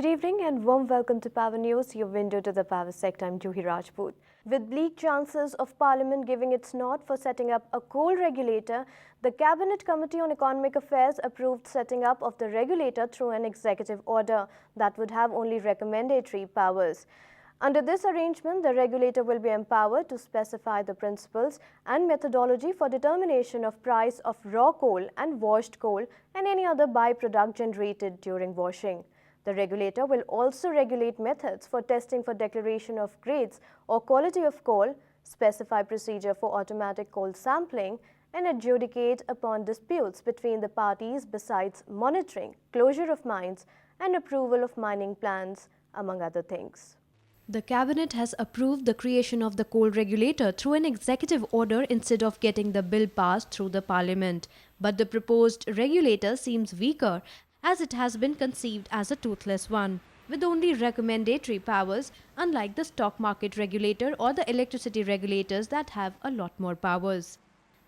Good evening and warm welcome to Power News, your window to the power sector. I'm Juhi Rajput. With bleak chances of Parliament giving its nod for setting up a coal regulator, the Cabinet Committee on Economic Affairs approved setting up of the regulator through an executive order that would have only recommendatory powers. Under this arrangement, the regulator will be empowered to specify the principles and methodology for determination of price of raw coal and washed coal and any other byproduct generated during washing. The regulator will also regulate methods for testing for declaration of grades or quality of coal, specify procedure for automatic coal sampling, and adjudicate upon disputes between the parties besides monitoring, closure of mines, and approval of mining plans, among other things. The Cabinet has approved the creation of the coal regulator through an executive order instead of getting the bill passed through the Parliament. But the proposed regulator seems weaker, as it has been conceived as a toothless one, with only recommendatory powers, unlike the stock market regulator or the electricity regulators that have a lot more powers.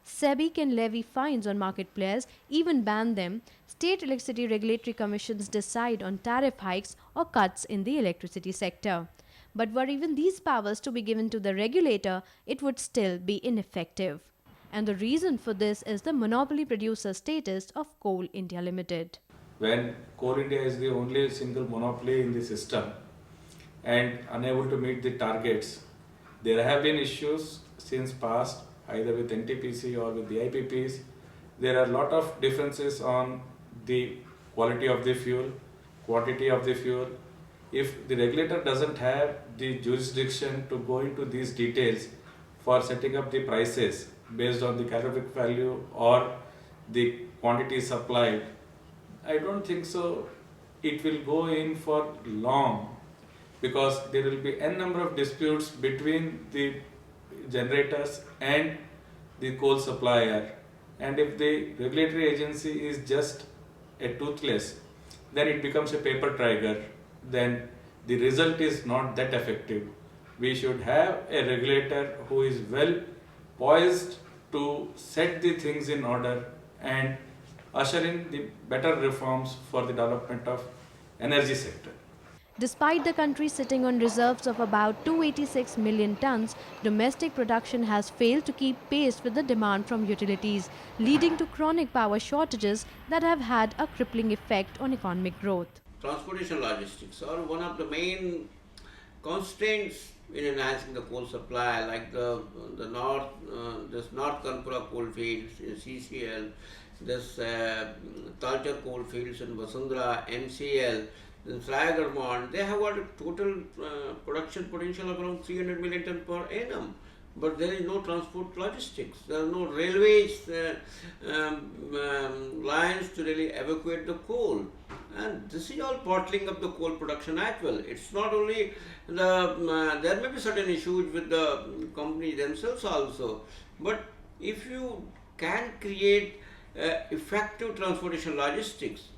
SEBI can levy fines on market players, even ban them. State electricity regulatory commissions decide on tariff hikes or cuts in the electricity sector. But were even these powers to be given to the regulator, it would still be ineffective. And the reason for this is the monopoly producer status of Coal India Limited. When Coal India is the only single monopoly in the system and unable to meet the targets, there have been issues since past, either with NTPC or with the IPPs. There are a lot of differences on the quality of the fuel, quantity of the fuel. If the regulator doesn't have the jurisdiction to go into these details for setting up the prices based on the calorific value or the quantity supplied, I don't think so it will go in for long, because there will be n number of disputes between the generators and the coal supplier, and if the regulatory agency is just a toothless, then it becomes a paper tiger, then the result is not that effective. We should have a regulator who is well poised to set the things in order and usher in the better reforms for the development of energy sector. Despite the country sitting on reserves of about 286 million tons, domestic production has failed to keep pace with the demand from utilities, leading to chronic power shortages that have had a crippling effect on economic growth. Transportation logistics are one of the main constraints in enhancing the coal supply, like the North Kanpura coal fields in CCL, this Talcher coal fields in Vasundhara, MCL, then Garg, they have got a total production potential of around 300 million ton per annum. But there is no transport logistics. There are no railways lines to really evacuate the coal. And this is all bottling up the coal production as well. It's not only there may be certain issues with the companies themselves also. But if you can create effective transportation logistics,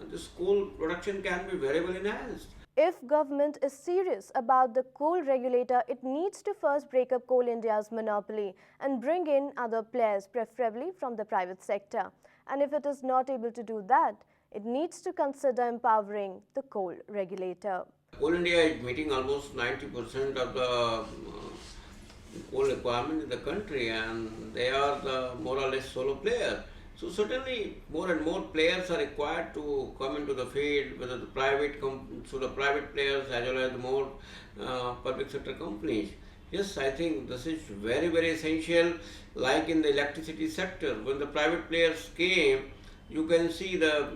this coal production can be very well enhanced. If government is serious about the coal regulator, it needs to first break up Coal India's monopoly and bring in other players, preferably from the private sector. And if it is not able to do that, it needs to consider empowering the coal regulator. Coal India is meeting almost 90% of the coal requirement in the country, and they are the more or less solo player. So certainly more and more players are required to come into the field, whether the private players as well as more public sector companies. Yes, I think this is very, very essential. Like in the electricity sector, when the private players came, you can see the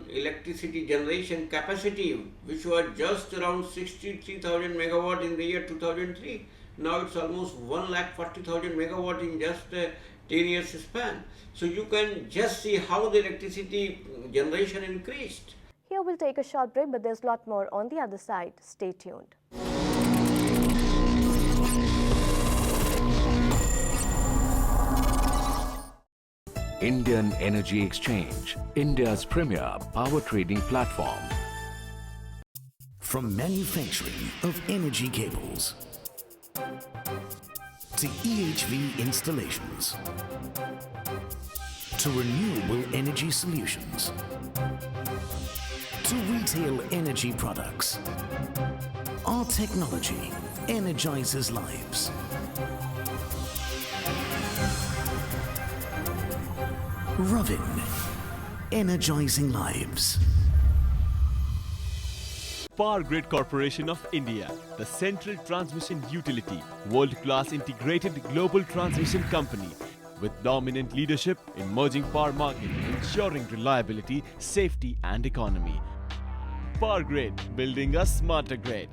electricity generation capacity, which was just around 63,000 megawatt in the year 2003. Now it's almost 140,000 megawatt in just 10 years span. So you can just see how the electricity generation increased. Here we'll take a short break, but there's a lot more on the other side. Stay tuned. Indian Energy Exchange, India's premier power trading platform. From manufacturing of energy cables to EHV installations to renewable energy solutions to retail retail energy products. Our technology energizes lives. Ravi, energizing lives. Power Grid Corporation of India, the central transmission utility, world-class integrated global transmission company with dominant leadership in emerging power market, ensuring reliability, safety and economy. Power Grid, building a smarter grid.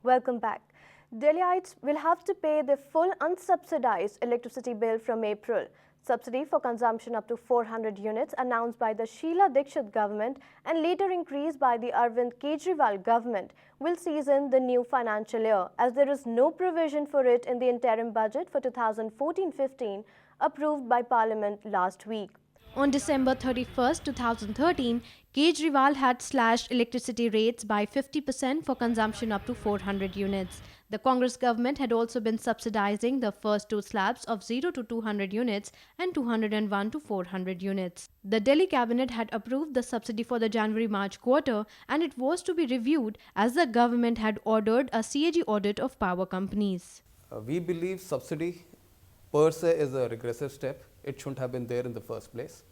Welcome back. Delhiites will have to pay their full unsubsidized electricity bill from April. Subsidy for consumption up to 400 units announced by the Sheila Dikshit government and later increased by the Arvind Kejriwal government will cease in the new financial year, as there is no provision for it in the interim budget for 2014-15 approved by Parliament last week. On December 31, 2013, Kejriwal had slashed electricity rates by 50% for consumption up to 400 units. The Congress government had also been subsidizing the first two slabs of 0 to 200 units and 201 to 400 units. The Delhi cabinet had approved the subsidy for the January-March quarter, and it was to be reviewed as the government had ordered a CAG audit of power companies. We believe subsidy per se is a regressive step. It shouldn't have been there in the first place.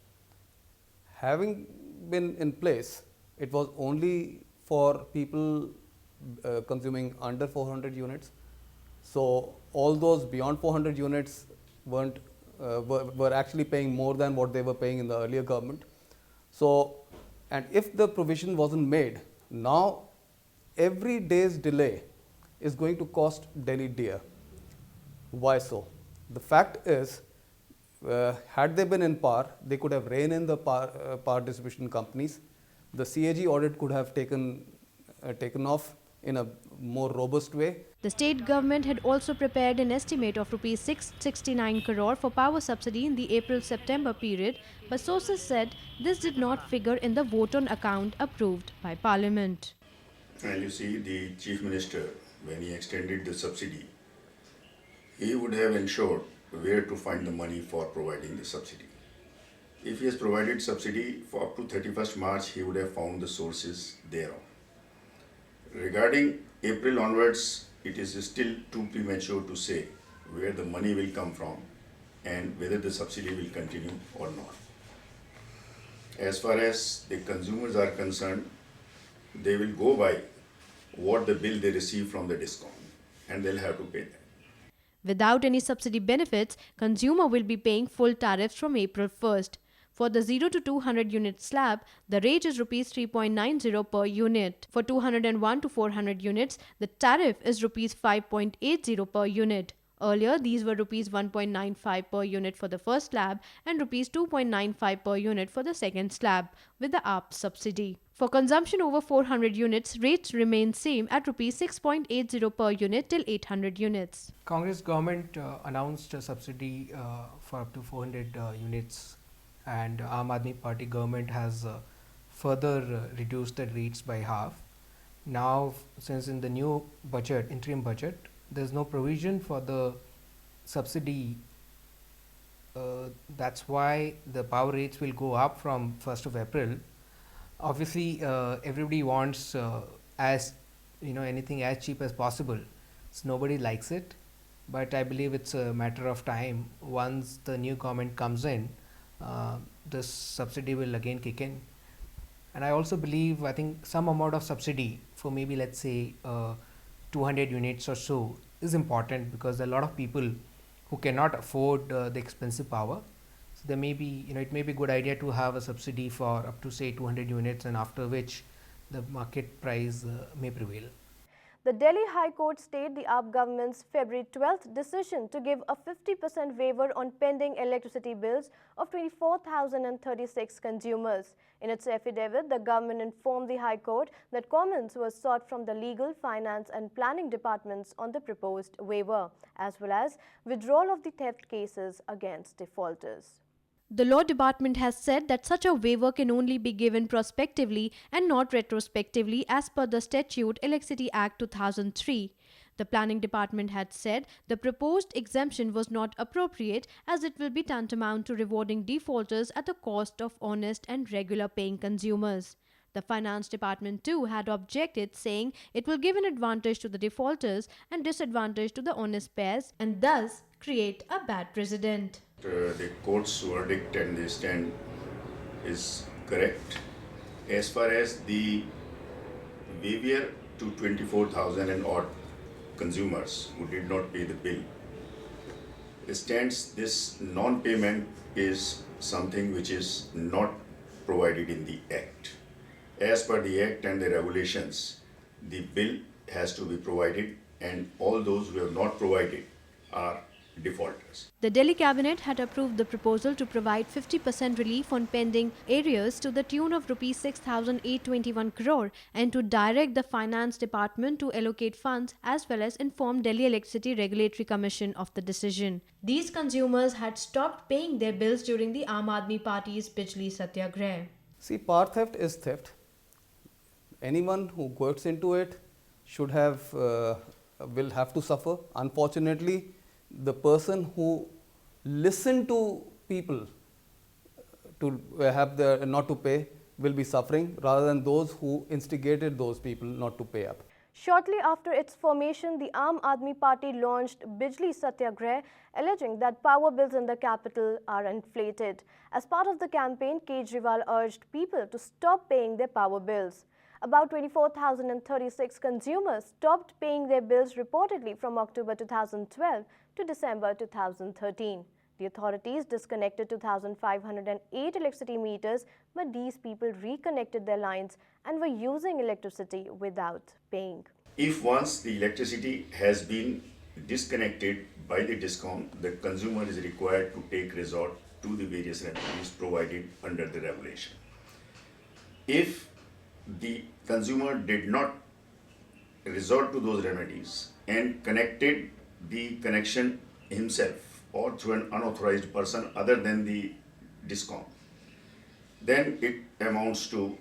Having been in place, it was only for people consuming under 400 units. So all those beyond 400 units were actually paying more than what they were paying in the earlier government. So, and if the provision wasn't made, now every day's delay is going to cost Delhi dear. Why so? The fact is, had they been in power, they could have reined in the power distribution companies. The CAG audit could have taken off in a more robust way. The state government had also prepared an estimate of Rs 669 crore for power subsidy in the April-September period, but sources said this did not figure in the vote on account approved by Parliament. And you see, the Chief Minister, when he extended the subsidy, he would have ensured where to find the money for providing the subsidy. If he has provided subsidy for up to 31st March, he would have found the sources thereof. Regarding April onwards, it is still too premature to say where the money will come from and whether the subsidy will continue or not. As far as the consumers are concerned, they will go by what the bill they receive from the DISCOM, and they'll have to pay that. Without any subsidy benefits, consumer will be paying full tariffs from April 1st. For the 0 to 200 unit slab, the rate is Rs 3.90 per unit. For 201 to 400 units, the tariff is Rs 5.80 per unit. Earlier, these were Rs 1.95 per unit for the first slab and Rs 2.95 per unit for the second slab with the ARP subsidy. For consumption over 400 units, rates remain same at Rs 6.80 per unit till 800 units. Congress government announced a subsidy for up to 400 units, and Aam Aadmi Party government has further reduced the rates by half. Now, since in the new budget, interim budget, there is no provision for the subsidy, that's why the power rates will go up from 1st of April. Obviously, everybody wants anything as cheap as possible. So nobody likes it, but I believe it's a matter of time. Once the new government comes in, this subsidy will again kick in. And I also believe, I think some amount of subsidy for maybe, let's say, 200 units or so is important, because there are a lot of people who cannot afford the expensive power. So there may be, it may be a good idea to have a subsidy for up to say 200 units, and after which the market price may prevail. The Delhi High Court stayed the AAP government's February 12th decision to give a 50% waiver on pending electricity bills of 24,036 consumers. In its affidavit, the government informed the High Court that comments were sought from the legal, finance and planning departments on the proposed waiver, as well as withdrawal of the theft cases against defaulters. The Law Department has said that such a waiver can only be given prospectively and not retrospectively as per the Statute Electricity Act 2003. The Planning Department had said the proposed exemption was not appropriate as it will be tantamount to rewarding defaulters at the cost of honest and regular paying consumers. The Finance Department too had objected, saying it will give an advantage to the defaulters and disadvantage to the honest payers and thus create a bad precedent. The court's verdict and the stand is correct. As far as the waiver to 24,000 and odd consumers who did not pay the bill, stands this non-payment is something which is not provided in the Act. As per the Act and the regulations, the bill has to be provided and all those who have not provided are defaulters. The Delhi Cabinet had approved the proposal to provide 50% relief on pending arrears to the tune of Rs 6,821 crore and to direct the Finance Department to allocate funds as well as inform Delhi Electricity Regulatory Commission of the decision. These consumers had stopped paying their bills during the Aam Aadmi Party's Bijli Satyagrah. See, power theft is theft. Anyone who gets into it should have, will have to suffer. Unfortunately, the person who listened to people to have their not to pay will be suffering rather than those who instigated those people not to pay up. Shortly after its formation, the Aam Aadmi Party launched Bijli Satyagrah, alleging that power bills in the capital are inflated. As part of the campaign, Kejriwal urged people to stop paying their power bills. About 24,036 consumers stopped paying their bills reportedly from October 2012 to December 2013. The authorities disconnected 2,508 electricity meters, but these people reconnected their lines and were using electricity without paying. If once the electricity has been disconnected by the DISCOM, the consumer is required to take resort to the various remedies provided under the regulation. If the consumer did not resort to those remedies and connected the connection himself or through an unauthorized person other than the DISCOM, then it amounts to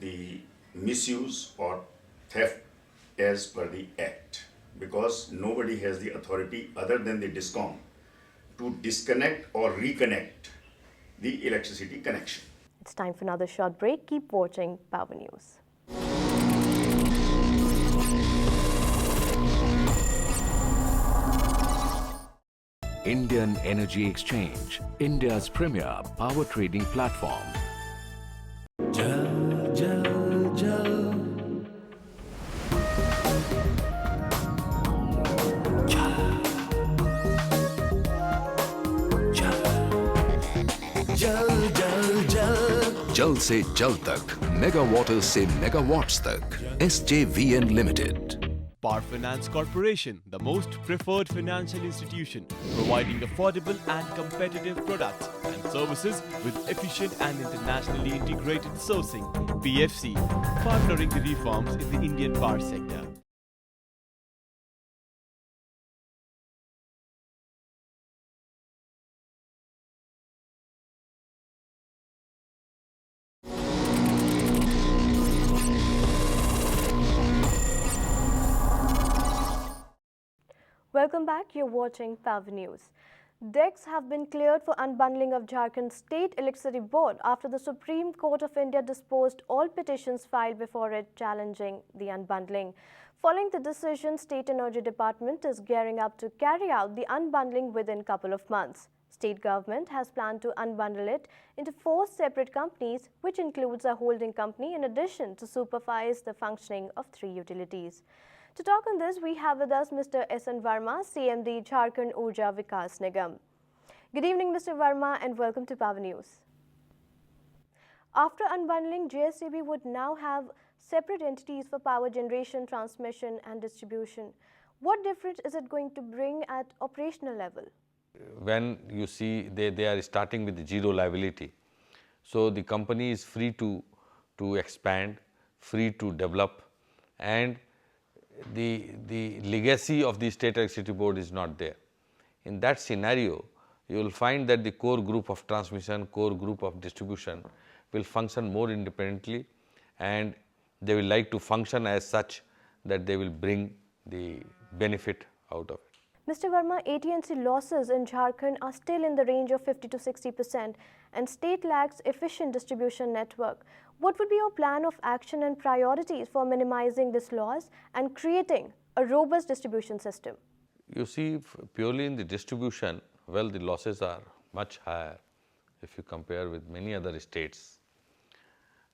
the misuse or theft as per the Act, because nobody has the authority other than the DISCOM to disconnect or reconnect the electricity connection. It's time for another short break. Keep watching Power News. Indian Energy Exchange, India's premier power trading platform. Jal, jal, jal. जल से जल तक, मेगावाटर्स से megawatts तक, SJVN Limited. Power Finance Corporation, the most preferred financial institution, providing affordable and competitive products and services with efficient and internationally integrated sourcing. PFC, partnering the reforms in the Indian power sector. Welcome back. You're watching Power News. Decks have been cleared for unbundling of Jharkhand State Electricity Board after the Supreme Court of India disposed all petitions filed before it challenging the unbundling. Following the decision, State Energy Department is gearing up to carry out the unbundling within a couple of months. State government has planned to unbundle it into 4 separate companies, which includes a holding company in addition to supervise the functioning of 3 utilities. To talk on this, we have with us Mr. S.N. Verma, CMD Jharkhand Urja Vikas Nigam. Good evening, Mr. Verma, and welcome to Power News. After unbundling, JSEB would now have separate entities for power generation, transmission and distribution. What difference is it going to bring at operational level? When you see they are starting with zero liability, so the company is free to expand, free to develop, and the legacy of the State Electricity Board is not there. In that scenario, you will find that the core group of transmission, core group of distribution will function more independently, and they will like to function as such that they will bring the benefit out of it. Mr. Verma, AT&C losses in Jharkhand are still in the range of 50 to 60% and state lacks efficient distribution network. What would be your plan of action and priorities for minimizing this loss and creating a robust distribution system? You see, purely in the distribution, well, the losses are much higher if you compare with many other states.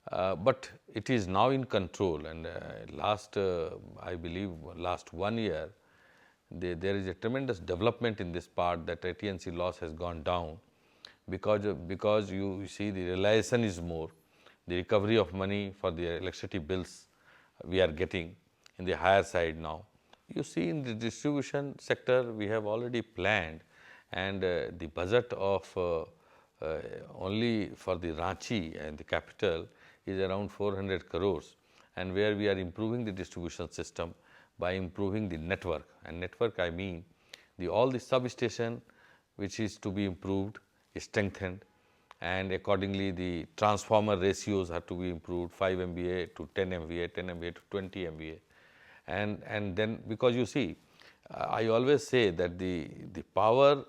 But it is now in control, and I believe last 1 year, there is a tremendous development in this part that AT&C loss has gone down because you see the realization is more, the recovery of money for the electricity bills we are getting in the higher side now. You see, in the distribution sector, we have already planned, and the budget of only for the Ranchi and the capital is around 400 crores, and where we are improving the distribution system by improving the network. And network, I mean all the substation which is to be improved, strengthened, and accordingly the transformer ratios have to be improved, 5 MVA to 10 MVA, 10 MVA to 20 MVA. And then, because you see, I always say that the power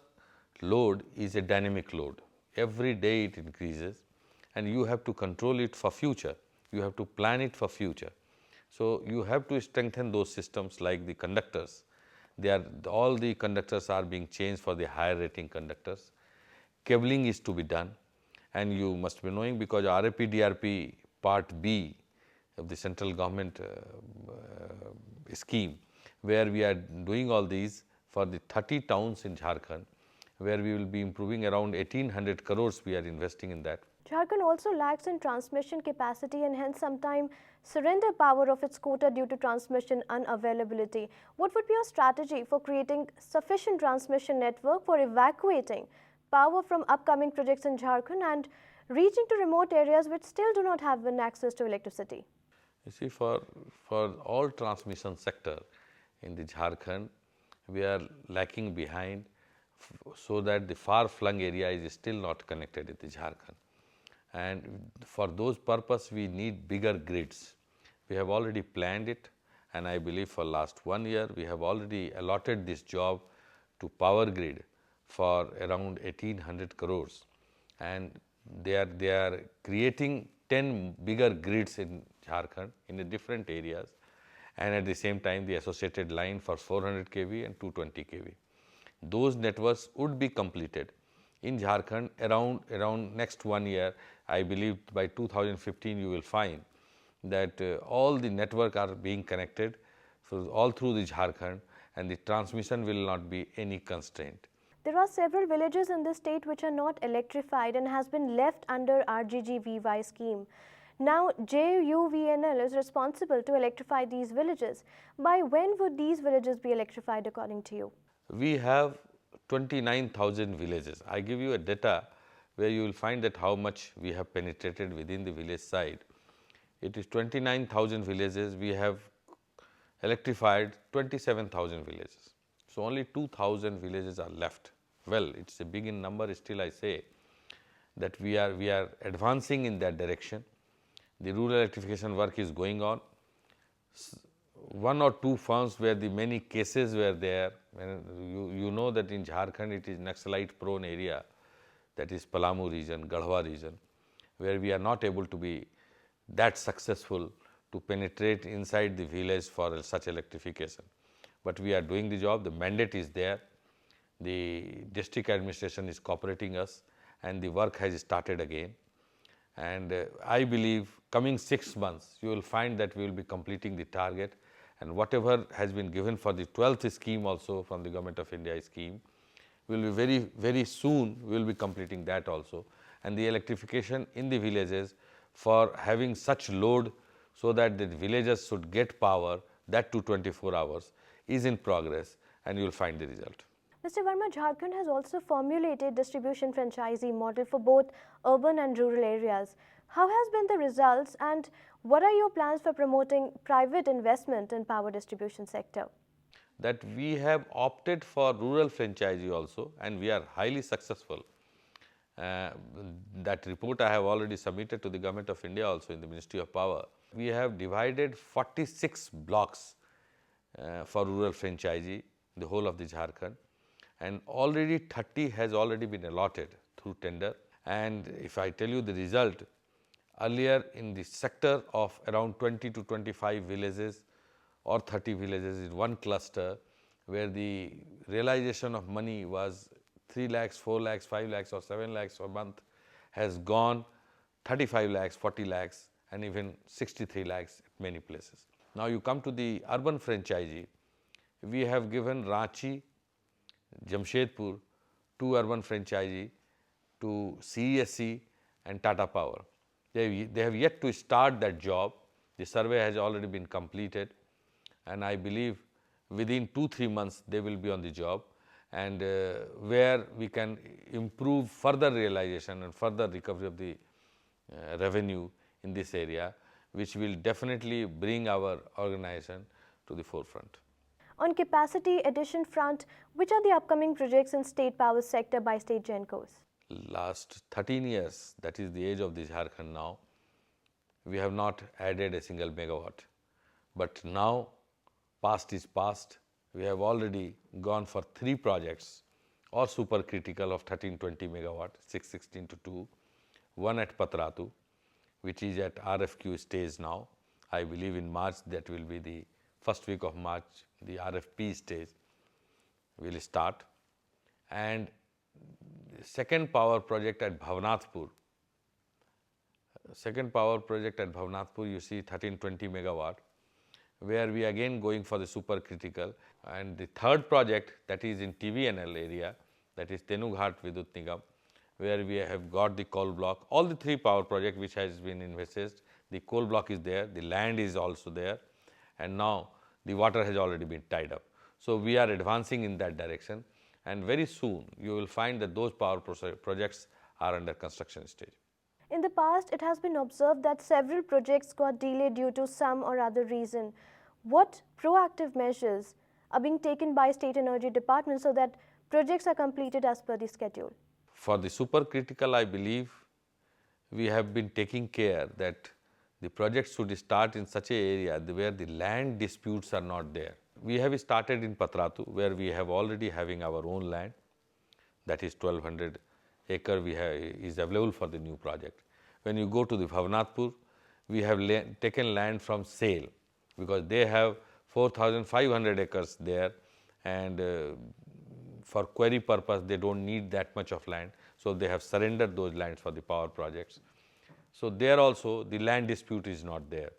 load is a dynamic load. Every day it increases, and you have to control it for future. You have to plan it for future. So you have to strengthen those systems like the conductors. All the conductors are being changed for the higher rating conductors. Cabling is to be done, and you must be knowing, because RAP DRP Part B of the central government scheme, where we are doing all these for the 30 towns in Jharkhand, where we will be improving around 1800 crores we are investing in that. Jharkhand also lacks in transmission capacity and hence sometimes surrender power of its quota due to transmission unavailability. What would be your strategy for creating sufficient transmission network for evacuating power from upcoming projects in Jharkhand and reaching to remote areas which still do not have access to electricity? You see, for all transmission sector in the Jharkhand, we are lacking behind, so that the far-flung area is still not connected with the Jharkhand. And for those purpose, we need bigger grids. We have already planned it, and I believe for last 1 year, we have already allotted this job to Power Grid for around 1800 crores. And they are creating 10 bigger grids in Jharkhand in the different areas, and at the same time the associated line for 400 kV and 220 kV. Those networks would be completed in Jharkhand around next 1 year. I believe by 2015 you will find that all the network are being connected, so all through the Jharkhand, and the transmission will not be any constraint. There are several villages in this state which are not electrified and has been left under RGGVY scheme. Now, JUVN is responsible to electrify these villages. By when would these villages be electrified according to you? We have 29,000 villages. I give you a data where you will find that how much we have penetrated within the village side. It is 29,000 villages. We have electrified 27,000 villages. So only 2,000 villages are left. Well, it's a big in number. Still, I say that we are advancing in that direction. The rural electrification work is going on. 1 or 2 farms where the many cases were there. You know that in Jharkhand it is Naxalite prone area, that is Palamu region, Garhwa region, where we are not able to be that successful to penetrate inside the village for such electrification. But we are doing the job. The mandate is there. The district administration is cooperating us, and the work has started again. And I believe coming 6 months, you will find that we will be completing the target, and whatever has been given for the 12th scheme also from the Government of India scheme, will be very, very soon we will be completing that also. And the electrification in the villages for having such load so that the villagers should get power, that to 24 hours, is in progress, and you will find the result. Mr. Verma, Jharkhand has also formulated distribution franchisee model for both urban and rural areas. How has been the results, and what are your plans for promoting private investment in power distribution sector? that we have opted for rural franchisee also, and we are highly successful. That report I have already submitted to the Government of India also in the Ministry of Power. We have divided 46 blocks for rural franchisee, the whole of the Jharkhand, and already 30 has already been allotted through tender. And if I tell you the result, earlier in the sector of around 20 to 25 villages or 30 villages in one cluster, where the realization of money was 3 lakhs, 4 lakhs, 5 lakhs or 7 lakhs a month, has gone 35 lakhs, 40 lakhs and even 63 lakhs at many places. Now you come to the urban franchisee, we have given Ranchi, Jamshedpur, 2 urban franchisee to CESC and Tata Power. They have yet to start that job. The survey has already been completed, and I believe within 2-3 months they will be on the job, and where we can improve further realization and further recovery of the revenue in this area, which will definitely bring our organization to the forefront. On capacity addition front, which are the upcoming projects in state power sector by state GENCOs? Last 13 years, that is the age of the Jharkhand now, we have not added a single megawatt. But now, past is past. We have already gone for 3 projects, all supercritical of 1320 megawatt, 616 to 2, one at Patratu, which is at RFQ stage now. I believe in March, that will be the first week of March, the RFP stage will start. And second power project at Bhavnathpur. Second power project at Bhavnathpur, you see 1320 megawatt, where we again going for the supercritical. And the third project, that is in TVNL area, that is Tenughat Vidut Nigam, where we have got the coal block. All the 3 power projects which has been invested, the coal block is there, the land is also there, and now the water has already been tied up. So we are advancing in that direction, and very soon you will find that those power projects are under construction stage. In the past, it has been observed that several projects got delayed due to some or other reason. What proactive measures are being taken by State Energy Department so that projects are completed as per the schedule? For the supercritical, I believe we have been taking care that the projects should start in such an area where the land disputes are not there. We have started in Patratu, where we have already having our own land, that is 1200 acre is available for the new project. When you go to the Bhavnathpur, we have taken land from sale, because they have 4500 acres there, and for quarry purpose they don't need that much of land, so they have surrendered those lands for the power projects. So there also the land dispute is not there.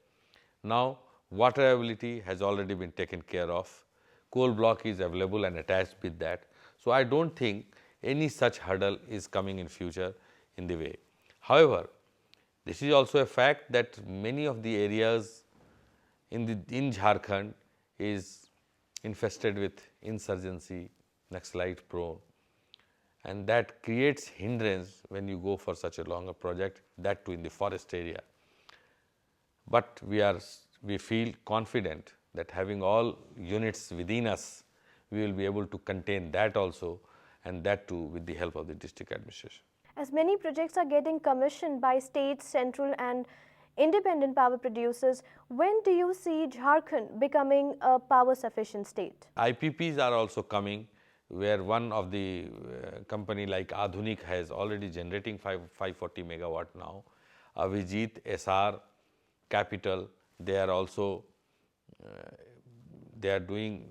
Now water availability has already been taken care of, coal block is available and attached with that. So I don't think any such hurdle is coming in future in the way. However, this is also a fact that many of the areas in Jharkhand is infested with insurgency, Naxalite prone, and that creates hindrance when you go for such a longer project, that too in the forest area. But we feel confident that having all units within us, we will be able to contain that also, and that too with the help of the district administration. As many projects are getting commissioned by state, central and independent power producers, when do you see Jharkhand becoming a power sufficient state? IPPs are also coming, where one of the company like Adhunik has already generating 540 megawatt now. Avijit, SR, Capital, they are also they are doing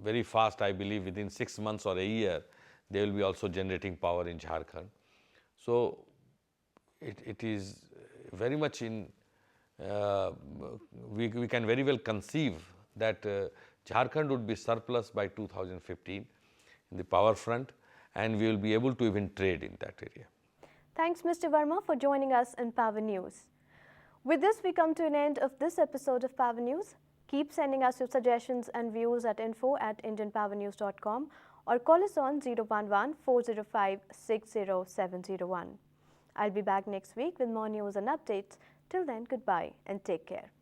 very fast. I believe within 6 months or a year, they will be also generating power in Jharkhand. So it is very much in, we can very well conceive that Jharkhand would be surplus by 2015 in the power front, and we will be able to even trade in that area. Thanks, Mr. Verma, for joining us in Power News. With this, we come to an end of this episode of Power News. Keep sending us your suggestions and views at info@indianpowernews.com or call us on 011-405-60701. I'll be back next week with more news and updates. Till then, goodbye and take care.